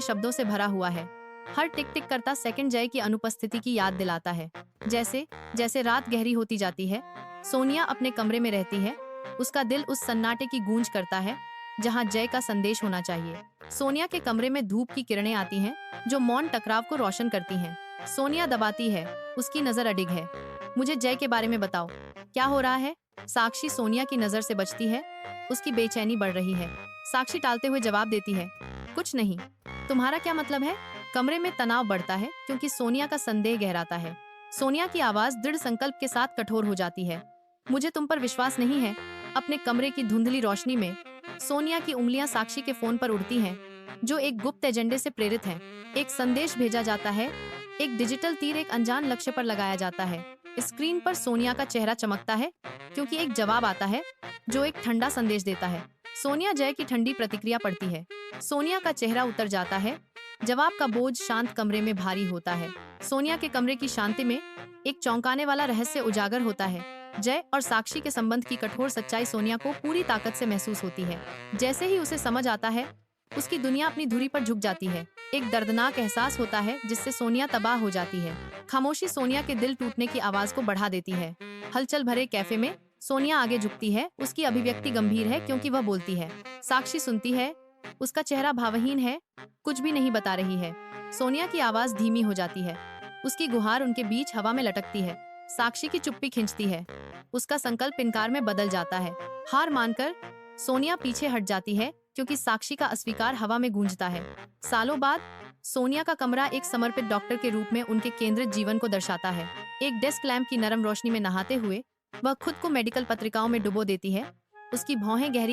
शब्दों से भरा हुआ है। हर टिक टिक करता सेकंड जय की अनुपस्थिति की याद दिलाता है। जैसे जैसे रात गहरी होती जाती है, सोनिया अपने कमरे में रहती है। उसका दिल उस सन्नाटे की गूंज करता है जहां जय का संदेश होना चाहिए। सोनिया के कमरे में धूप की किरणें आती हैं, जो मौन टकराव को रोशन करती हैं। सोनिया दबाती है, उसकी नजर अडिग है। मुझे जय के बारे में बताओ, क्या हो रहा है? साक्षी सोनिया की नजर से बचती है। उसकी बेचैनी बढ़ रही है। साक्षी टालते हुए जवाब देती है, कुछ नहीं। तुम्हारा क्या मतलब है? कमरे में तनाव बढ़ता है क्योंकि सोनिया का संदेह गहराता है। सोनिया की आवाज दृढ़ संकल्प के साथ कठोर हो जाती है। मुझे तुम पर विश्वास नहीं है। अपने कमरे की धुंधली रोशनी में सोनिया की उंगलियां साक्षी के फोन पर उड़ती हैं, जो एक गुप्त एजेंडे से प्रेरित है। एक संदेश भेजा जाता है। एक डिजिटल तीर एक अनजान लक्ष्य पर लगाया जाता है। स्क्रीन पर सोनिया का चेहरा चमकता है क्योंकि एक जवाब आता है जो एक ठंडा संदेश देता है। सोनिया जय की ठंडी प्रतिक्रिया पढ़ती है। सोनिया का चेहरा उतर जाता है। जवाब का बोझ शांत कमरे में भारी होता है। सोनिया के कमरे की शांति में एक चौंकाने वाला रहस्य उजागर होता है। जय और साक्षी के संबंध की कठोर सच्चाई सोनिया को पूरी ताकत से महसूस होती है। जैसे ही उसे समझ आता है, उसकी दुनिया अपनी धुरी पर झुक जाती है। एक दर्दनाक एहसास होता है जिससे सोनिया तबाह हो जाती है। खामोशी सोनिया के दिल टूटने की आवाज को बढ़ा देती है। हलचल भरे कैफे में सोनिया आगे झुकती है। उसकी अभिव्यक्ति गंभीर है क्योंकि वह बोलती है। साक्षी सुनती है। उसका चेहरा भावहीन है, कुछ भी नहीं बता रही है। सोनिया की आवाज धीमी हो जाती है। उसकी गुहार उनके बीच हवा में लटकती है। साक्षी की चुप्पी खिंचती है। उसका संकल्प इनकार में बदल जाता है। हार मानकर सोनिया पीछे हट जाती है क्योंकि साक्षी का अस्वीकार हवा में गूंजता है। सालों बाद सोनिया का कमरा एक समर्पित डॉक्टर के रूप में उनके केंद्रित जीवन को दर्शाता है। एक डेस्क लैंप की नरम रोशनी में नहाते हुए वह खुद को मेडिकल पत्रिकाओं में डुबो देती है। उसकी भौहें गहरी